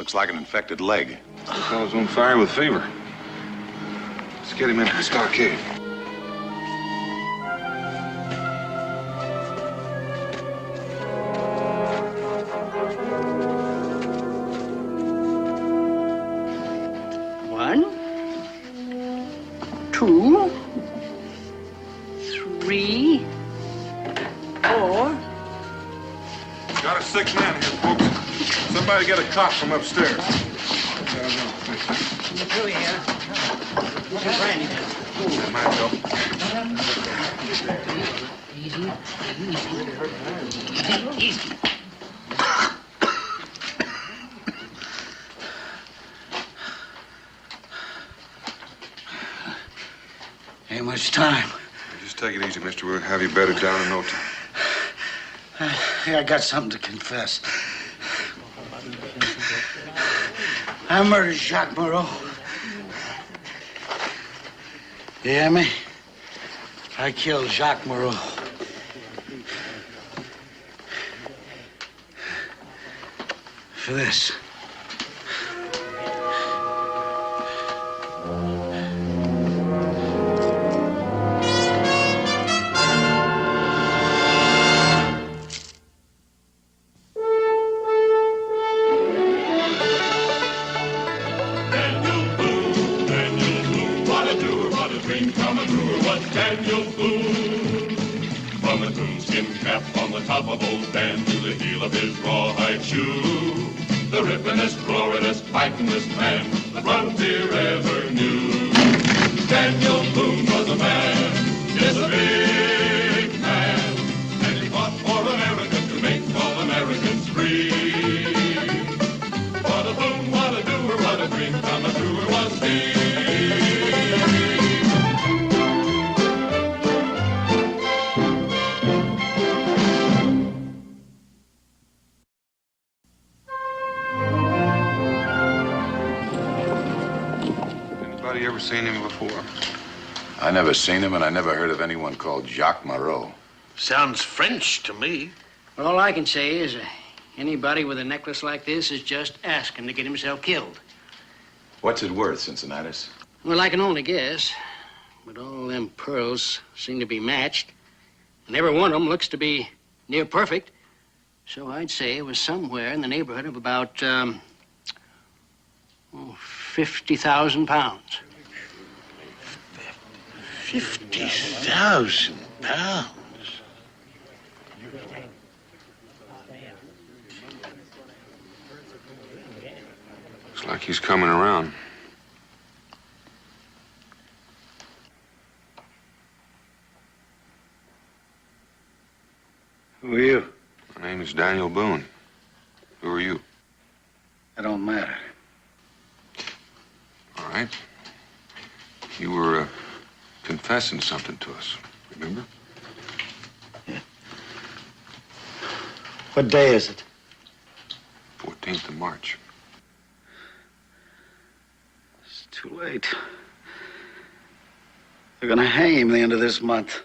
Looks like an infected leg. The fellow's on fire with fever. Let's get him into the stockade. One, two, three, four. Got a sick man here, folks. Somebody get a cop from upstairs. Through here. Some brandy. That might help. Easy. Ain't much time. Just take it easy, mister. We'll have you bedded down in no time. I got something to confess. I murdered Jacques Moreau. You hear me? I killed Jacques Moreau. For this. Top of old Dan to the heel of his rawhide shoe. The rippin'est, roarin'est, fightin'est man the frontier ever knew. Daniel Boone was a man, yes, a big man, and he fought for America to make all Americans free. What a Boone, what a doer, what a dream come truer was he. Ever seen him before? I never seen him, and I never heard of anyone called Jacques Moreau. Sounds French to me. Well, all I can say is anybody with a necklace like this is just asking to get himself killed. What's it worth, Cincinnatus? Well, I can only guess. But all them pearls seem to be matched. And every one of them looks to be near perfect. So I'd say it was somewhere in the neighborhood of about, 50,000 pounds. 50,000 pounds. Looks like he's coming around. Who are you? My name is Daniel Boone. Who are you? That don't matter. All right. You were confessing something to us, remember? Yeah. What day is it? 14th of March. It's too late. They're gonna hang him the end of this month.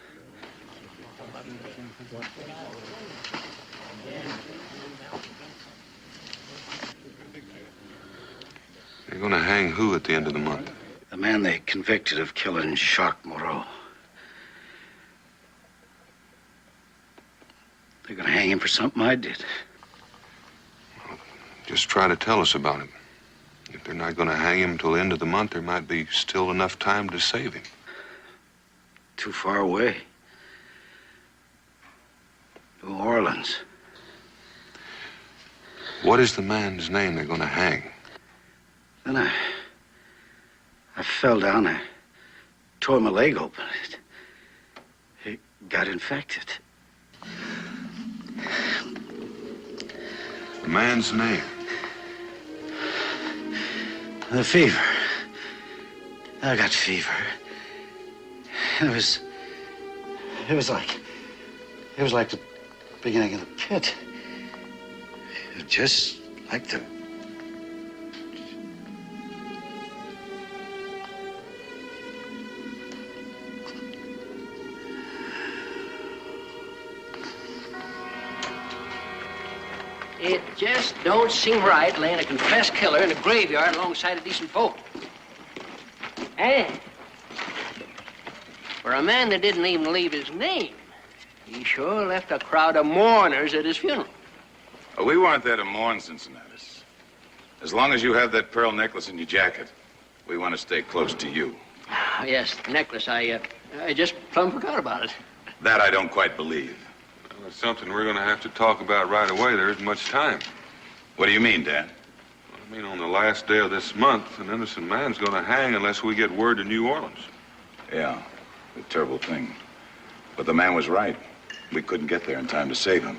They're gonna hang who at the end of the month? The man they convicted of killing Jacques Moreau. They're gonna hang him for something I did. Well, just try to tell us about him. If they're not gonna hang him till the end of the month, there might be still enough time to save him. Too far away. New Orleans. What is the man's name they're gonna hang? Then I fell down. I tore my leg open. It got infected. The man's name? The fever. I got fever. It was like the beginning of the pit. It was just like the... It just don't seem right laying a confessed killer in a graveyard alongside of decent folk. And for a man that didn't even leave his name, he sure left a crowd of mourners at his funeral. We weren't there to mourn, Cincinnati. As long as you have that pearl necklace in your jacket, we want to stay close to you. Yes, the necklace. I just plumb forgot about it. That I don't quite believe. Well, it's something we're going to have to talk about right away. There isn't much time. What do you mean, Dan? I mean, on the last day of this month, an innocent man's going to hang unless we get word to New Orleans. Yeah, a terrible thing. But the man was right. We couldn't get there in time to save him.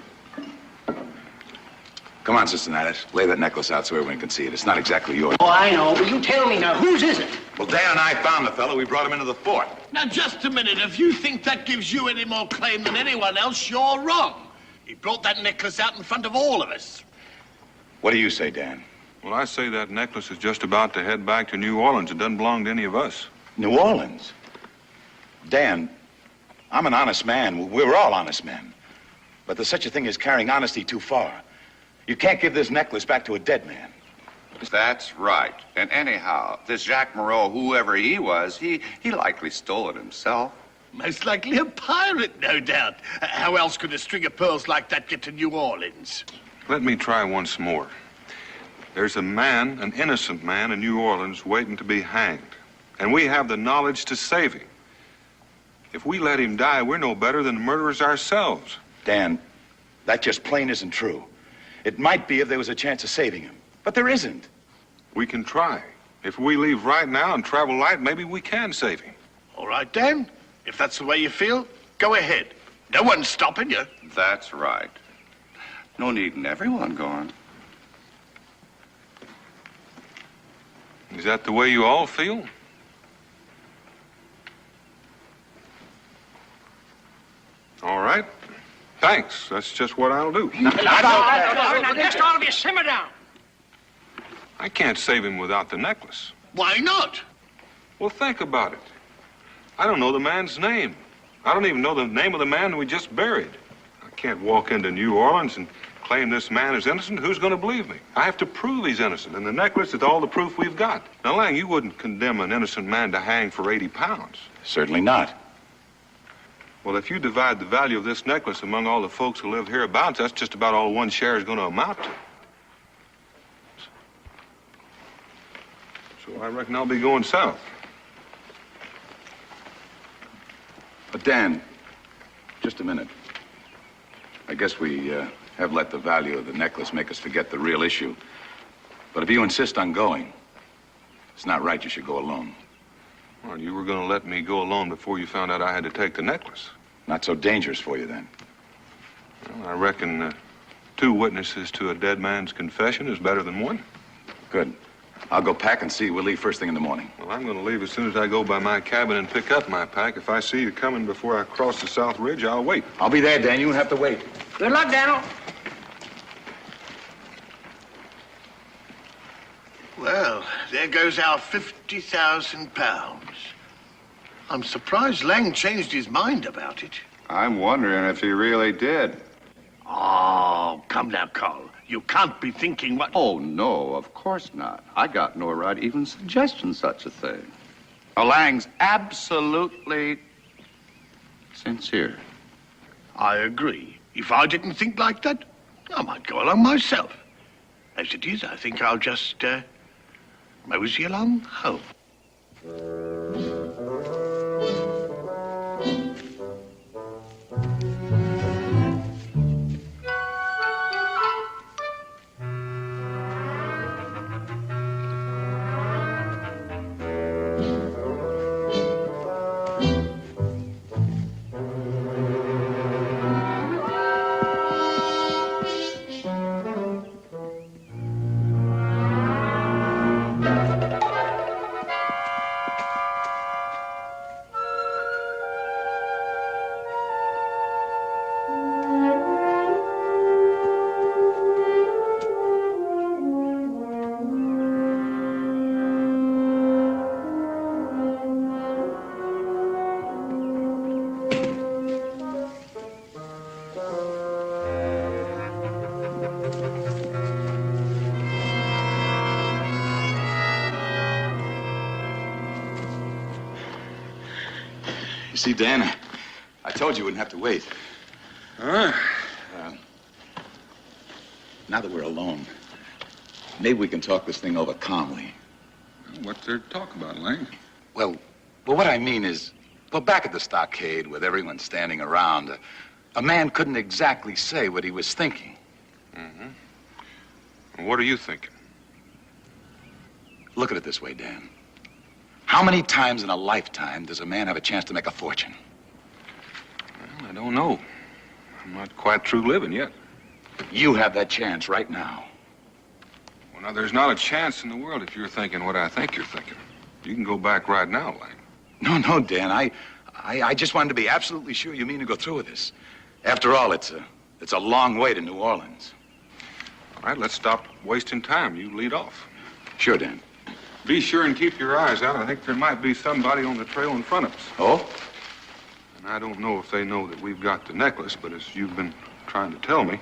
Come on, Cincinnati. Lay that necklace out so everyone can see it. It's not exactly yours. Oh, I know, but you tell me now, whose is it? Well, Dan and I found the fellow. We brought him into the fort. Now, just a minute. If you think that gives you any more claim than anyone else, you're wrong. He brought that necklace out in front of all of us. What do you say, Dan? Well, I say that necklace is just about to head back to New Orleans. It doesn't belong to any of us. New Orleans? Dan, I'm an honest man. We're all honest men. But there's such a thing as carrying honesty too far. You can't give this necklace back to a dead man. That's right. And anyhow, this Jacques Moreau, whoever he was, he likely stole it himself. Most likely a pirate, no doubt. How else could a string of pearls like that get to New Orleans? Let me try once more. There's a man, an innocent man in New Orleans waiting to be hanged. And we have the knowledge to save him. If we let him die, we're no better than the murderers ourselves. Dan, that just plain isn't true. It might be if there was a chance of saving him, but there isn't. We can try. If we leave right now and travel light, maybe we can save him. All right, Dan. If that's the way you feel, go ahead. No one's stopping you. That's right. No needing everyone going. Is that the way you all feel? All right. Thanks. That's just what I'll do. Now, next all of you, simmer down. I can't save him without the necklace. Why not? Well, think about it. I don't know the man's name. I don't even know the name of the man we just buried. I can't walk into New Orleans and claim this man is innocent. Who's going to believe me? I have to prove he's innocent, and the necklace is all the proof we've got. Now, Lang, you wouldn't condemn an innocent man to hang for 80 pounds. Certainly not. Well, if you divide the value of this necklace among all the folks who live hereabouts, that's just about all one share is going to amount to. So I reckon I'll be going south. But Dan, just a minute. I guess we have let the value of the necklace make us forget the real issue. But if you insist on going, it's not right you should go alone. Well, you were going to let me go alone before you found out I had to take the necklace. Not so dangerous for you then. Well, I reckon 2 witnesses to a dead man's confession is better than 1. Good. I'll go pack and see. We'll leave first thing in the morning. Well, I'm going to leave as soon as I go by my cabin and pick up my pack. If I see you coming before I cross the South Ridge, I'll wait. I'll be there, Dan. You won't have to wait. Good luck, Daniel. Well, there goes our 50,000 pounds. I'm surprised Lang changed his mind about it. I'm wondering if he really did. Oh, come now, Carl. You can't be thinking what... Oh, no, of course not. I got no right even suggesting such a thing. Lang's absolutely sincere. I agree. If I didn't think like that, I might go along myself. As it is, I think I'll just, mosey along home. see, Dan, I told you we wouldn't have to wait. Huh? Now that we're alone, maybe we can talk this thing over calmly. What's there to talk about, Lang? Well, what I mean is, well, back at the stockade with everyone standing around, a man couldn't exactly say what he was thinking. Mm-hmm. What are you thinking? Look at it this way, Dan. How many times in a lifetime does a man have a chance to make a fortune? Well, I don't know. I'm not quite through living yet. You have that chance right now. Well, now, there's not a chance in the world if you're thinking what I think you're thinking. You can go back right now, Lang. No, Dan. I just wanted to be absolutely sure you mean to go through with this. After all, it's a long way to New Orleans. All right, let's stop wasting time. You lead off. Sure, Dan. Be sure and keep your eyes out. I think there might be somebody on the trail in front of us. Oh? And I don't know if they know that we've got the necklace, but as you've been trying to tell me,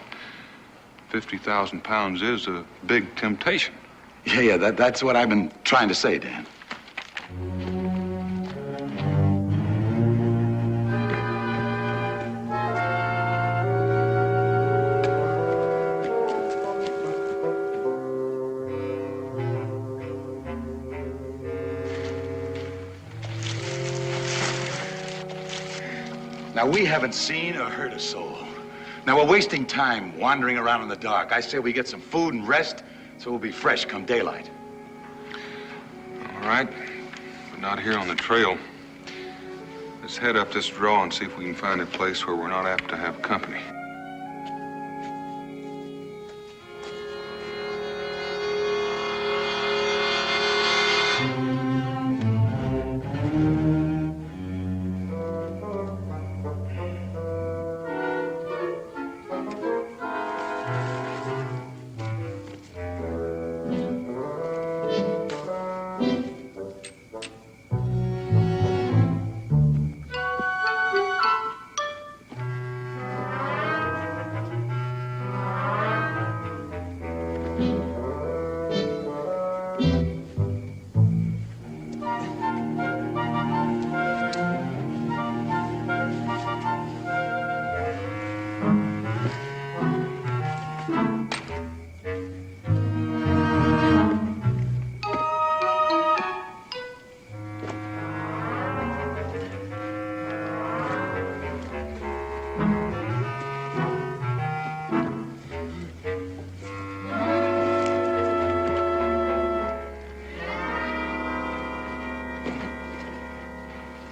50,000 pounds is a big temptation. Yeah, that's what I've been trying to say, Dan. Now, we haven't seen or heard a soul. Now, we're wasting time wandering around in the dark. I say we get some food and rest so we'll be fresh come daylight. All right, but not here on the trail. Let's head up this draw and see if we can find a place where we're not apt to have company.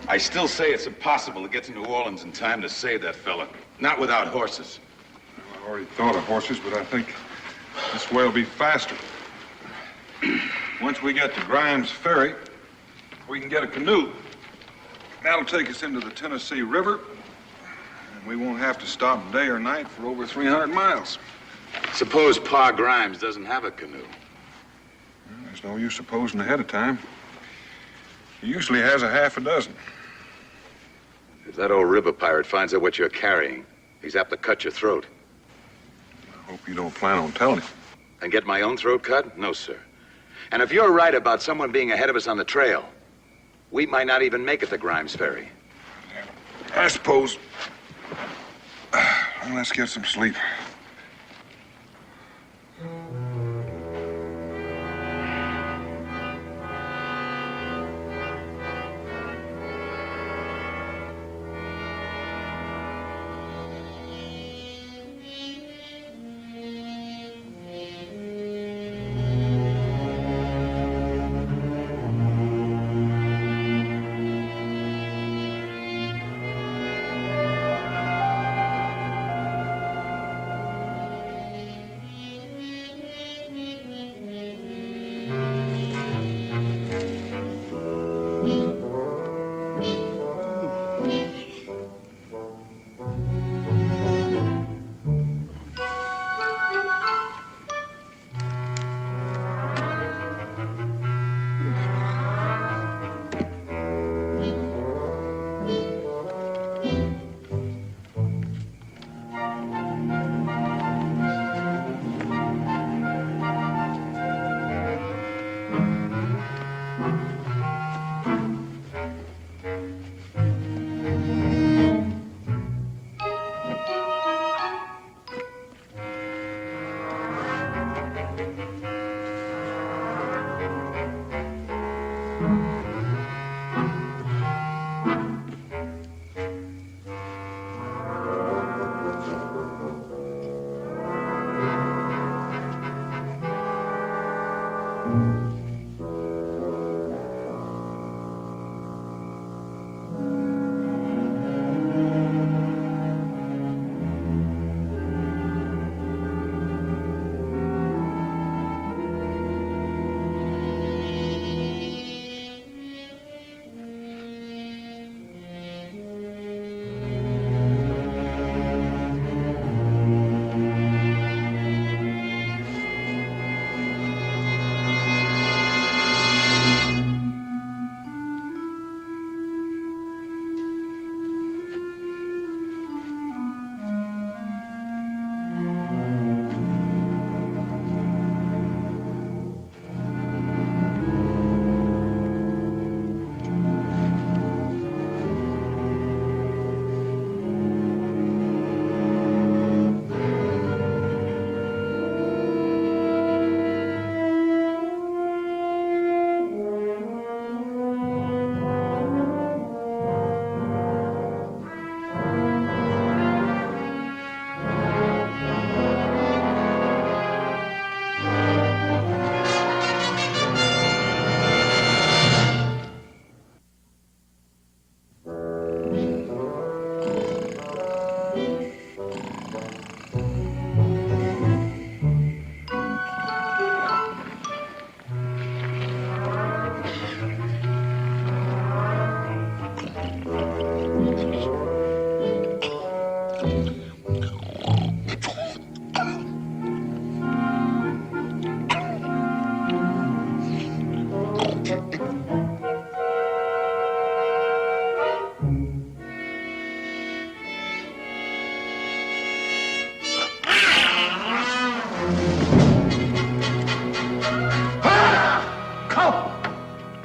I still say it's impossible to get to New Orleans in time to save that fella. Not without horses. Well, I already thought of horses, but I think this way will be faster. Once we get to Grimes Ferry, we can get a canoe. That'll take us into the Tennessee River, and we won't have to stop day or night for over 300 miles. Suppose Pa Grimes doesn't have a canoe. Well, there's no use supposing ahead of time. He usually has a half a dozen. If that old river pirate finds out what you're carrying, he's apt to cut your throat. I hope you don't plan on telling him. And get my own throat cut? No, sir. And if you're right about someone being ahead of us on the trail, we might not even make it to Grimes Ferry. I suppose. Well, let's get some sleep.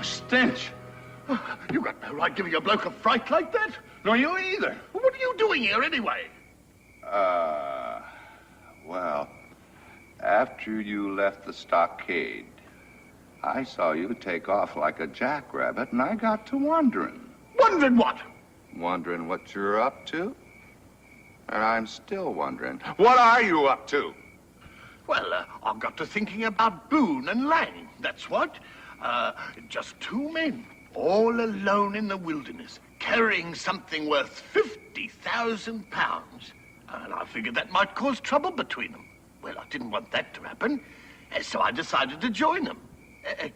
Stench. You got no right giving a bloke a fright like that. Nor you either. What are you doing here anyway? Well, after you left the stockade, I saw you take off like a jackrabbit, and I got to wondering. Wondering what? Wondering what you're up to? And I'm still wondering, what are you up to? Well, I got to thinking about Boone and Lang, that's what. Just two men, all alone in the wilderness, carrying something worth 50,000 pounds. And I figured that might cause trouble between them. Well, I didn't want that to happen, so I decided to join them.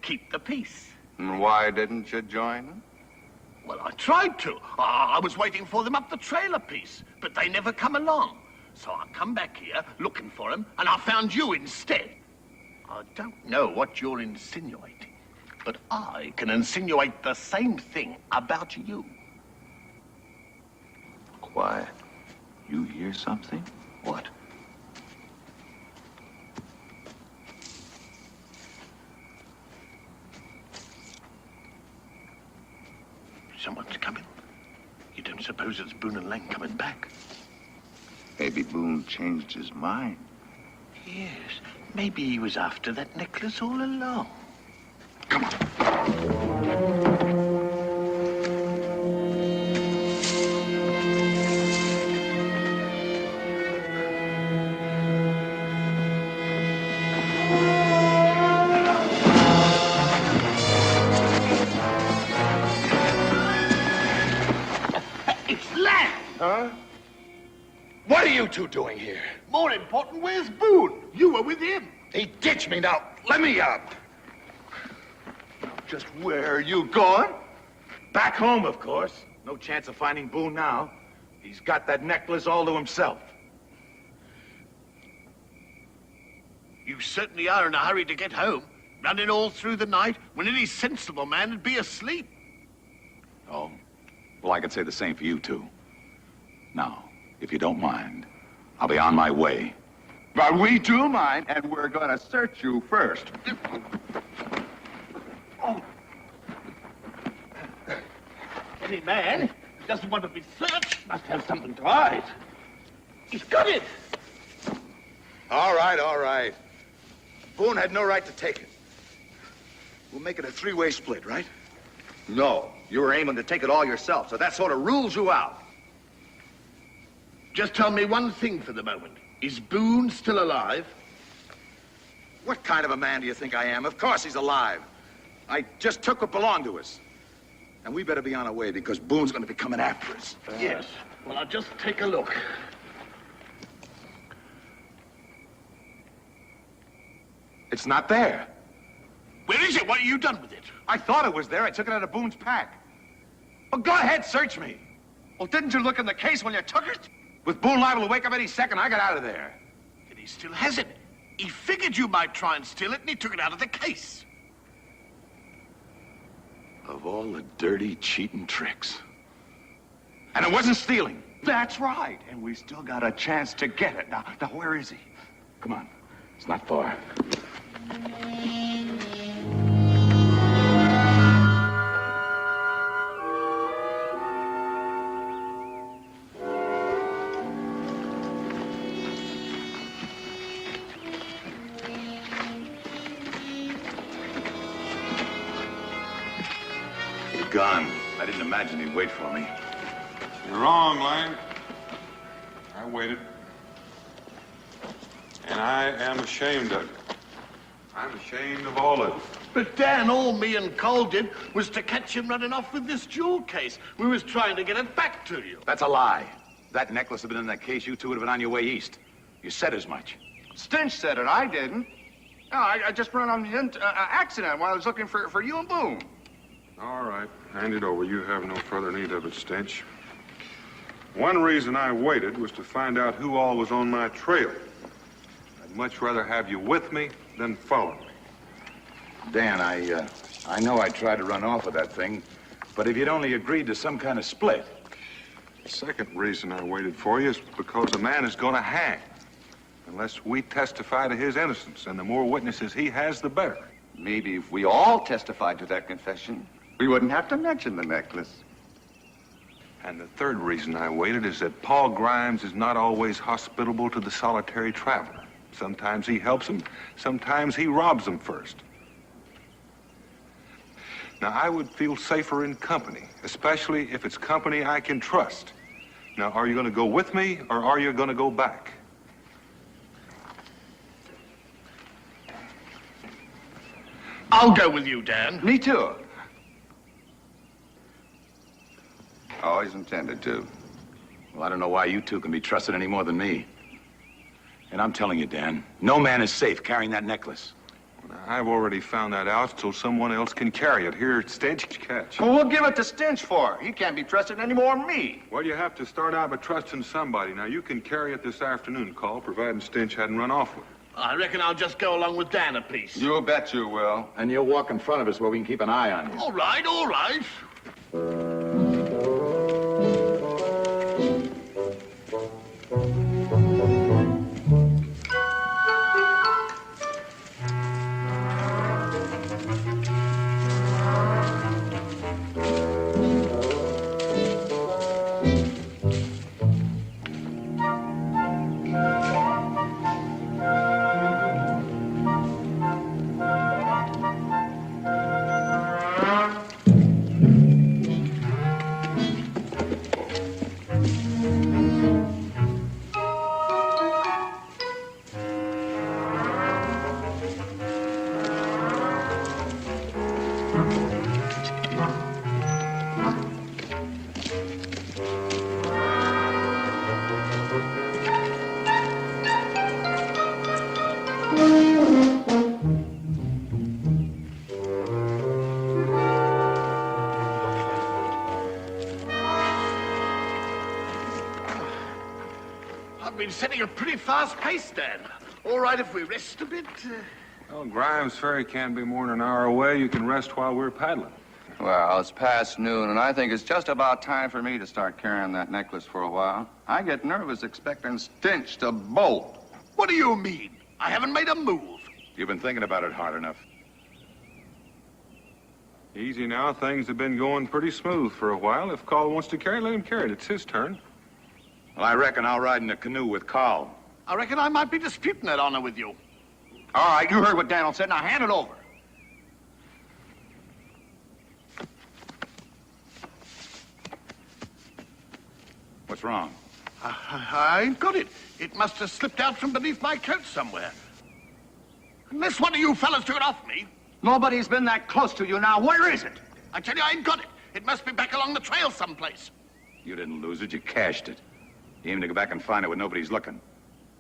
Keep the peace. And why didn't you join them? Well, I tried to. I was waiting for them up the trail a piece, but they never come along. So I come back here looking for them, and I found you instead. I don't know what you're insinuating, but I can insinuate the same thing about you. Quiet. You hear something? What? Someone's coming. You don't suppose it's Boone and Lang coming back? Maybe Boone changed his mind. Yes, maybe he was after that necklace all along. Come on. It's Lang! Huh? What are you two doing here? More important, where's Boone? You were with him. He ditched me now. Let me up. Just where are you going? Back home, of course. No chance of finding Boone now. He's got that necklace all to himself. You certainly are in a hurry to get home. Running all through the night when any sensible man would be asleep. Oh, well, I could say the same for you two. Now, if you don't mind, I'll be on my way. But we do mind, and we're going to search you first. Any man who doesn't want to be searched must have something to hide. He's got it. All right. Boone had no right to take it. We'll make it a three-way split, right? No. You were aiming to take it all yourself, so that sort of rules you out. Just tell me one thing for the moment. Is Boone still alive? What kind of a man do you think I am? Of course he's alive. I just took what belonged to us. And we better be on our way because Boone's going to be coming after us. Yes. Well, I'll just take a look. It's not there. Where is it? What have you done with it? I thought it was there. I took it out of Boone's pack. Well, go ahead, search me. Well, didn't you look in the case when you took it? With Boone liable to wake up any second, I got out of there. And he still has it. He figured you might try and steal it, and he took it out of the case. Of all the dirty, cheating tricks. And it wasn't stealing. That's right. And we still got a chance to get it. Now, where is he? Come on. It's not far. Gone. I didn't imagine he'd wait for me. You're wrong, Lang. I waited. And I am ashamed of it. I'm ashamed of all of it. But Dan, all me and Cole did was to catch him running off with this jewel case. We was trying to get it back to you. That's a lie. If that necklace had been in that case, you two would have been on your way east. You said as much. Stinch said it. I didn't. No, I just ran on the accident while I was looking for you and Boone. All right. Hand it over. You have no further need of it, Stench. One reason I waited was to find out who all was on my trail. I'd much rather have you with me than following me. Dan, I know I tried to run off with that thing, but if you'd only agreed to some kind of split. The second reason I waited for you is because the man is going to hang. Unless we testify to his innocence, and the more witnesses he has, the better. Maybe if we all testified to that confession, we wouldn't have to mention the necklace. And the third reason I waited is that Paul Grimes is not always hospitable to the solitary traveler. Sometimes he helps him, sometimes he robs him first. Now, I would feel safer in company, especially if it's company I can trust. Now, are you going to go with me, or are you going to go back? I'll go with you, Dan. Me too. Always intended to. Well, I don't know why you two can be trusted any more than me. And I'm telling you, Dan, no man is safe carrying that necklace. Now, I've already found that out, so someone else can carry it. Here, Stench, catch. Well, we'll give it to Stench for. He can't be trusted any more than me. Well, you have to start out by trusting somebody. Now, you can carry it this afternoon, Call, providing Stench hadn't run off with it. I reckon I'll just go along with Dan a piece. You bet you will. And you'll walk in front of us where we can keep an eye on you. All right, all right. I've been setting a pretty fast pace, Dan. All right if we rest a bit. Well, Grimes Ferry can't be more than an hour away. You can rest while we're paddling. Well, it's past noon, and I think it's just about time for me to start carrying that necklace for a while. I get nervous expecting Stench to bolt. What do you mean? I haven't made a move. You've been thinking about it hard enough. Easy now. Things have been going pretty smooth for a while. If Call wants to carry it, let him carry it. It's his turn. Well, I reckon I'll ride in a canoe with Carl. I reckon I might be disputing that honor with you. All right, you heard what Daniel said. Now hand it over. What's wrong? I ain't got it. It must have slipped out from beneath my coat somewhere. Unless one of you fellas took it off me. Nobody's been that close to you now. Where is it? I tell you, I ain't got it. It must be back along the trail someplace. You didn't lose it, you cached it. You aim to go back and find it when nobody's looking.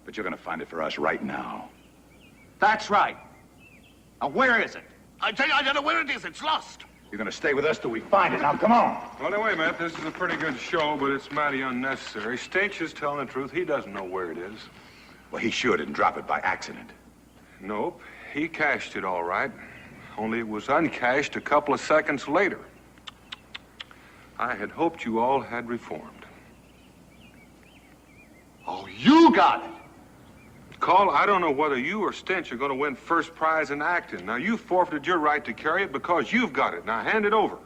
But you're gonna find it for us right now. That's right. Now, where is it? I tell you, I don't know where it is. It's lost. You're gonna stay with us till we find it. Now, come on. Well, now, wait a minute. This is a pretty good show, but it's mighty unnecessary. Stench is telling the truth. He doesn't know where it is. Well, he sure didn't drop it by accident. Nope. He cached it all right. Only it was uncached a couple of seconds later. I had hoped you all had reformed. Oh, you got it. Call, I don't know whether you or Stench are going to win first prize in acting. Now, you forfeited your right to carry it because you've got it. Now, hand it over.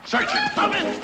Search it. Stop it!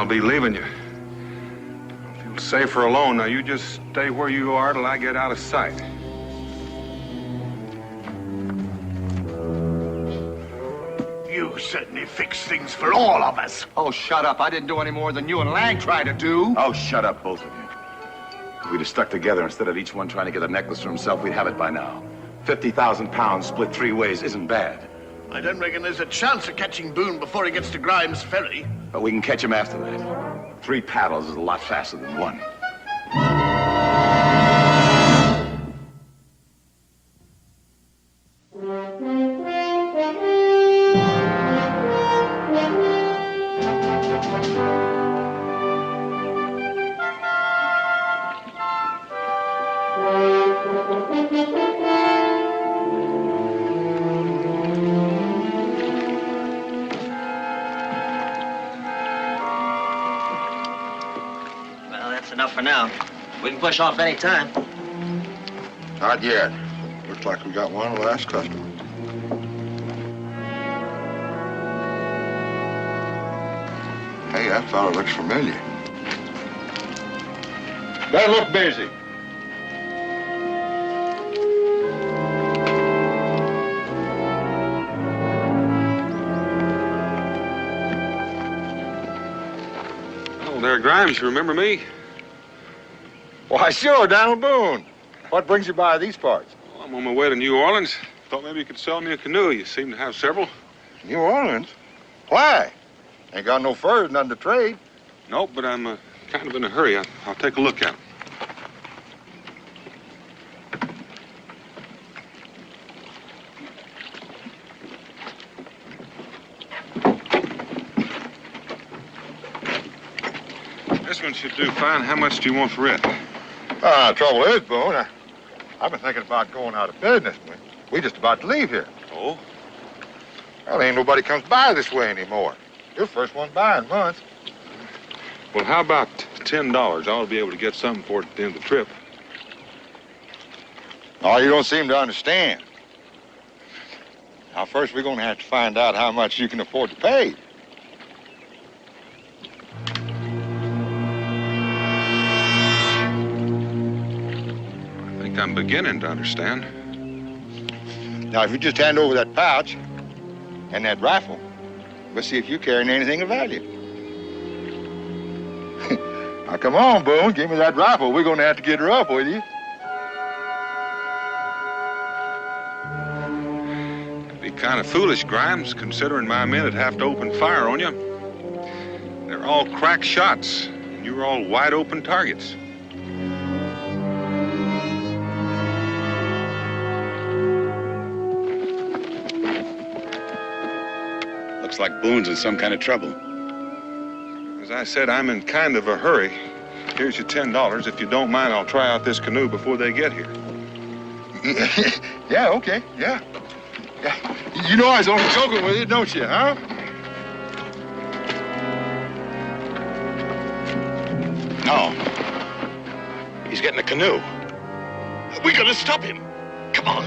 I'll be leaving you. I'll feel safer alone. Now, you just stay where you are till I get out of sight. You certainly fixed things for all of us. Oh, shut up. I didn't do any more than you and Lang tried to do. Oh, shut up, both of you. If we'd have stuck together instead of each one trying to get a necklace for himself, we'd have it by now. 50,000 pounds split 3 ways isn't bad. I don't reckon there's a chance of catching Boone before he gets to Grimes Ferry. But we can catch him after that. 3 paddles is a lot faster than 1. Well, that's enough for now. We can push off any time. Not yet. Looks like we got one last customer. Hey, that fellow looks familiar. They look busy. Oh, there, Grimes, you remember me? Why, sure, Donald Boone. What brings you by these parts? Well, I'm on my way to New Orleans. Thought maybe you could sell me a canoe. You seem to have several. New Orleans? Why? Ain't got no furs, none to trade. Nope, but I'm kind of in a hurry. I'll take a look at them. This one should do fine. How much do you want for it? Trouble is, Boone, I've been thinking about going out of business. We just about to leave here. Oh? Well, ain't nobody comes by this way anymore. You're the first one by in months. Well, how about $10? I ought to be able to get something for it at the end of the trip. Oh, you don't seem to understand. Now, first, we're going to have to find out how much you can afford to pay. I think I'm beginning to understand. Now, if you just hand over that pouch and that rifle, we'll see if you're carrying anything of value. Now, come on, Boone, give me that rifle. We're going to have to get her up with you. It'd be kind of foolish, Grimes, considering my men would have to open fire on you. They're all crack shots, and you're all wide open targets. Looks like Boone's in some kind of trouble. As I said, I'm in kind of a hurry. Here's your $10. If you don't mind, I'll try out this canoe before they get here. Yeah, okay, yeah. You know I was only joking with you, don't you, huh? No. He's getting a canoe. We gotta stop him. Come on.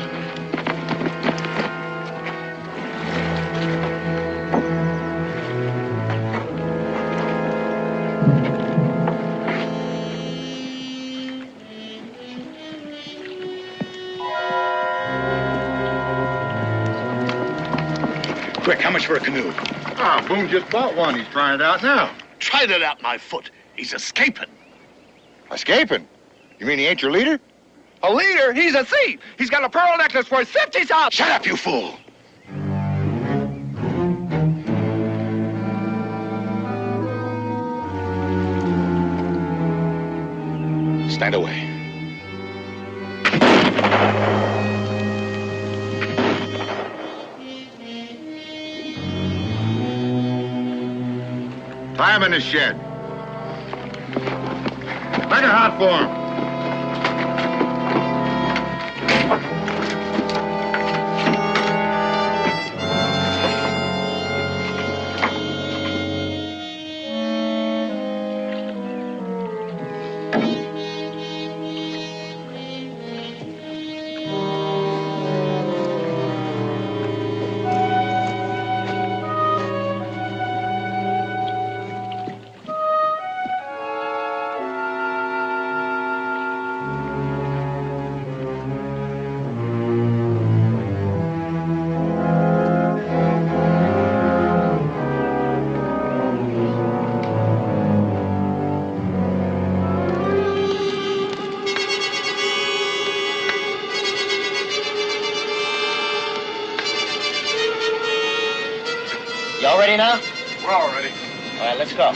Quick, how much for a canoe? Boone just bought one. He's trying it out now. Tried it out my foot. He's escaping. Escaping? You mean he ain't your leader? A leader? He's a thief. He's got a pearl necklace worth 50,000. Shut up, you fool! Stand away. Tie him in the shed. Make it hot for him. now? We're all ready. All right, let's go.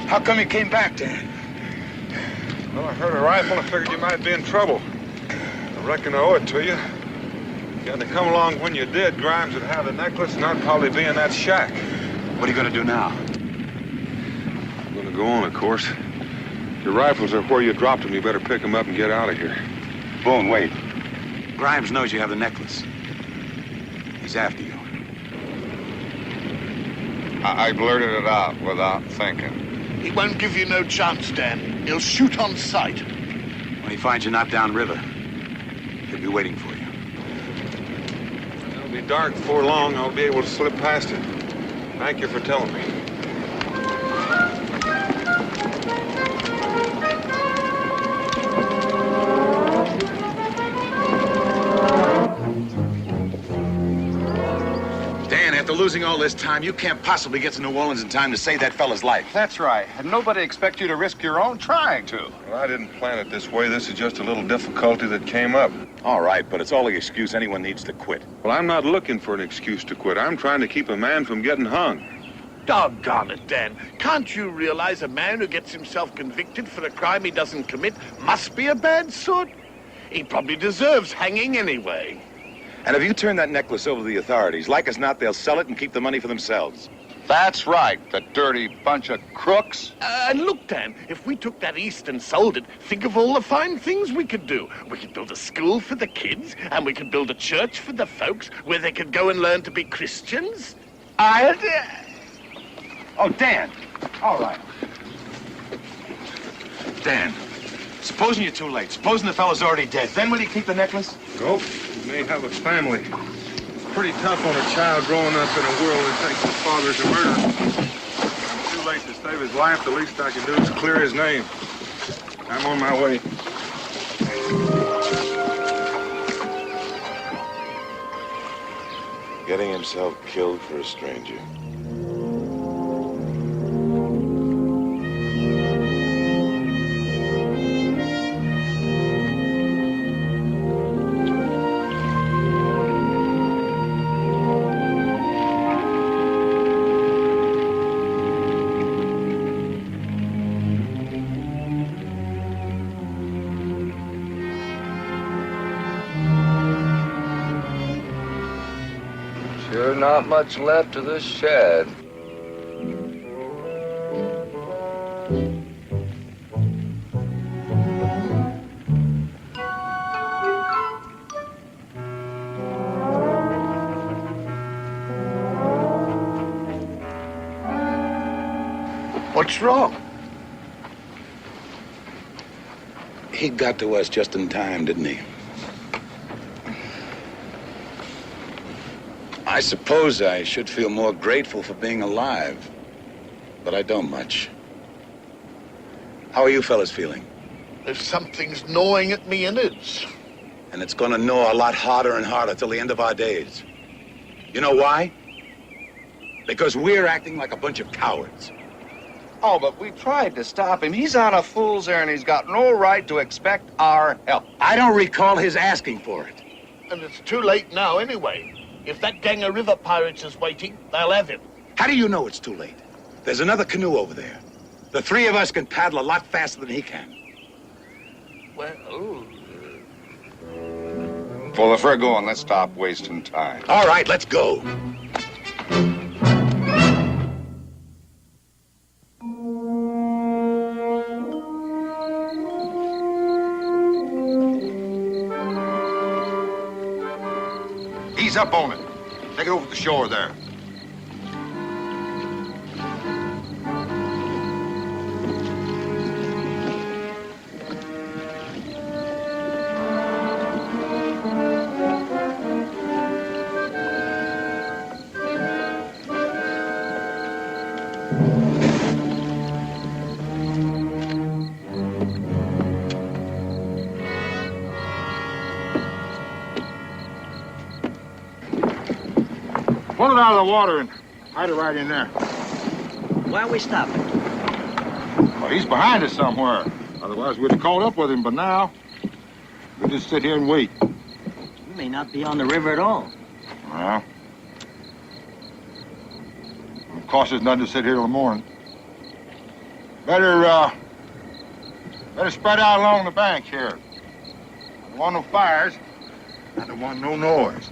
How come you came back, Dan? Well, I heard a rifle. I figured you might be in trouble. I reckon I owe it to you. If you had to come along when you did, Grimes would have the necklace, and I'd probably be in that shack. What are you gonna do now? I'm gonna go on, of course. Your rifles are where you dropped them. You better pick them up and get out of here. Boone, wait. Grimes knows you have the necklace. He's after you. I blurted it out without thinking. He won't give you no chance, Dan. He'll shoot on sight. When he finds you not downriver, he'll be waiting for you. It'll be dark before long. I'll be able to slip past it. Thank you for telling me. After losing all this time, you can't possibly get to New Orleans in time to save that fella's life. That's right. And nobody expects you to risk your own trying to. Well, I didn't plan it this way. This is just a little difficulty that came up. All right, but it's all the excuse anyone needs to quit. Well, I'm not looking for an excuse to quit. I'm trying to keep a man from getting hung. Doggone it, Dan. Can't you realize a man who gets himself convicted for a crime he doesn't commit must be a bad sort? He probably deserves hanging anyway. And if you turn that necklace over to the authorities, like as not, they'll sell it and keep the money for themselves. That's right, the dirty bunch of crooks. And look, Dan, if we took that east and sold it, think of all the fine things we could do. We could build a school for the kids, and we could build a church for the folks where they could go and learn to be Christians. Oh, Dan. All right. Dan, supposing you're too late. Supposing the fella's already dead. Then will you keep the necklace? Nope. You may have a family. Pretty tough on a child growing up in a world that thinks his father's a murderer. I'm too late to save his life. The least I can do is clear his name. I'm on my way. Getting himself killed for a stranger. Sure not much left of this shed. What's wrong? He got to us just in time, didn't he? I suppose I should feel more grateful for being alive, but I don't much. How are you fellas feeling? If something's gnawing at me innards. And it's gonna gnaw a lot harder and harder till the end of our days. You know why? Because we're acting like a bunch of cowards. Oh, but we tried to stop him. He's on a fool's errand. He's got no right to expect our help. I don't recall his asking for it. And it's too late now anyway. If that gang of river pirates is waiting, they'll have him. How do you know it's too late? There's another canoe over there. The three of us can paddle a lot faster than he can. Well, Well, if we're going, let's stop wasting time. All right, let's go. Ease up on it. Take it over to the shore there. Pull it out of the water and hide it right in there. Why are we stopping? Well, he's behind us somewhere. Otherwise, we'd have caught up with him, but now we'll just sit here and wait. We may not be on the river at all. Well, of course, there's nothing to sit here till the morning. Better spread out along the bank here. I don't want no fires. I don't want no noise.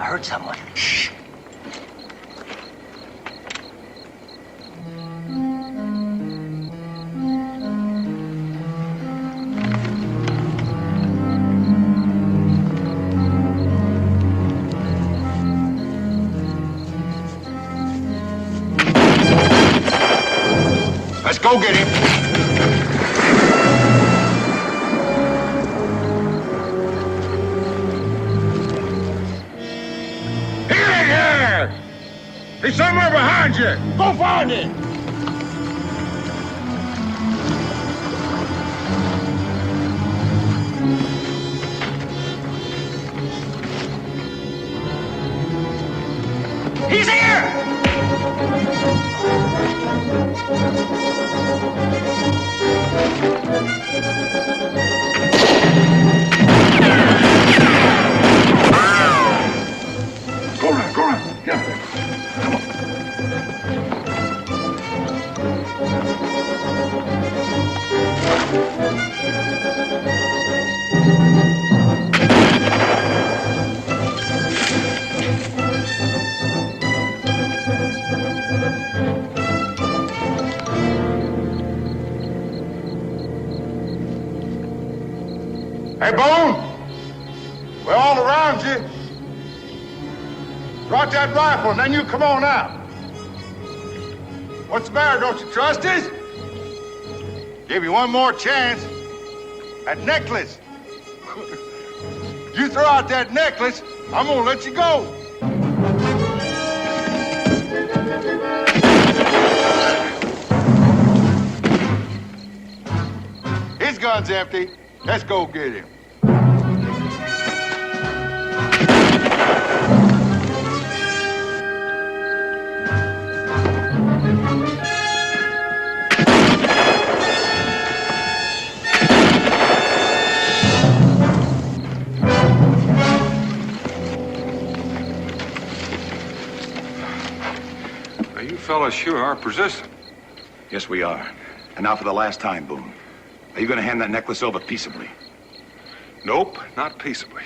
hurt someone. Shh. Let's go get him. He ain't here! He's somewhere behind you. Go find him. He's here! Go around. Yeah. Come on. Hey, Boone! We're all around you. Drop that rifle, and then you come on out. What's the matter? Don't you trust us? Give you one more chance. That necklace. You throw out that necklace, I'm gonna let you go. His gun's empty. Let's go get him. Now, you fellas sure are persistent. Yes, we are. And now for the last time, Boone. Are you going to hand that necklace over peaceably? Nope, not peaceably.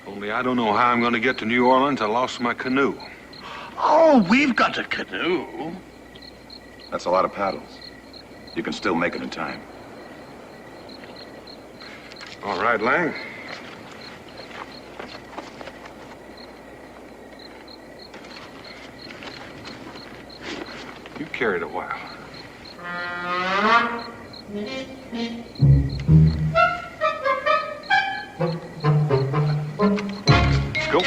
Only I don't know how I'm going to get to New Orleans. I lost my canoe. Oh, we've got a canoe. That's a lot of paddles. You can still make it in time. All right, Lang. You carry it a while. Let's go.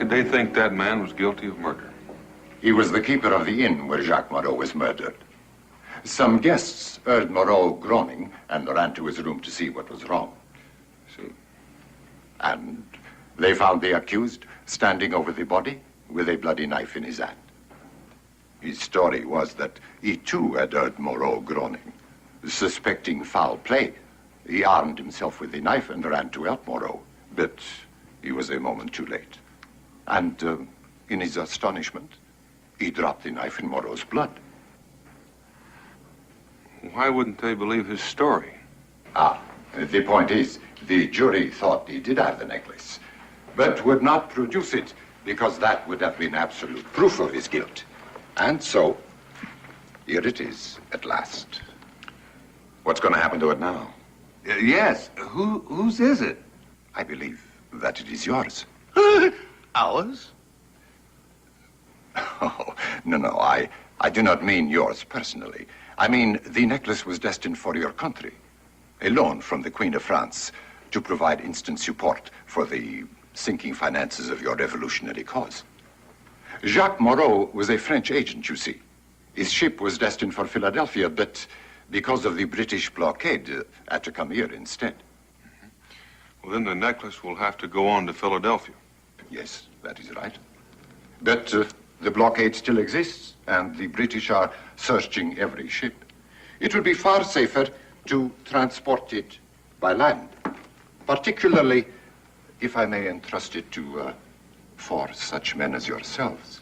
They think that man was guilty of murder. He was the keeper of the inn where Jacques Moreau was murdered. Some guests heard Moreau groaning and ran to his room to see what was wrong. See? And they found the accused standing over the body with a bloody knife in his hand. His story was that he too had heard Moreau groaning. Suspecting foul play, he armed himself with the knife and ran to help Moreau. But he was a moment too late. And in his astonishment, he dropped the knife in Moreau's blood. Why wouldn't they believe his story? The point is, the jury thought he did have the necklace, but would not produce it because that would have been absolute proof of his guilt. And so, here it is at last. What's going to happen to it now? Yes. Whose is it? I believe that it is yours. Ours? Oh, no, I do not mean yours personally. I mean, the necklace was destined for your country. A loan from the Queen of France to provide instant support for the sinking finances of your revolutionary cause. Jacques Moreau was a French agent, you see. His ship was destined for Philadelphia, but because of the British blockade, had to come here instead. Well, then the necklace will have to go on to Philadelphia. Yes, that is right. But the blockade still exists, and the British are searching every ship. It would be far safer to transport it by land, particularly if I may entrust it to for such men as yourselves.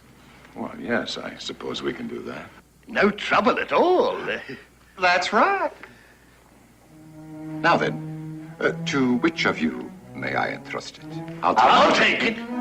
Well, yes, I suppose we can do that. No trouble at all. That's right. Now then, to which of you may I entrust it? I'll take it.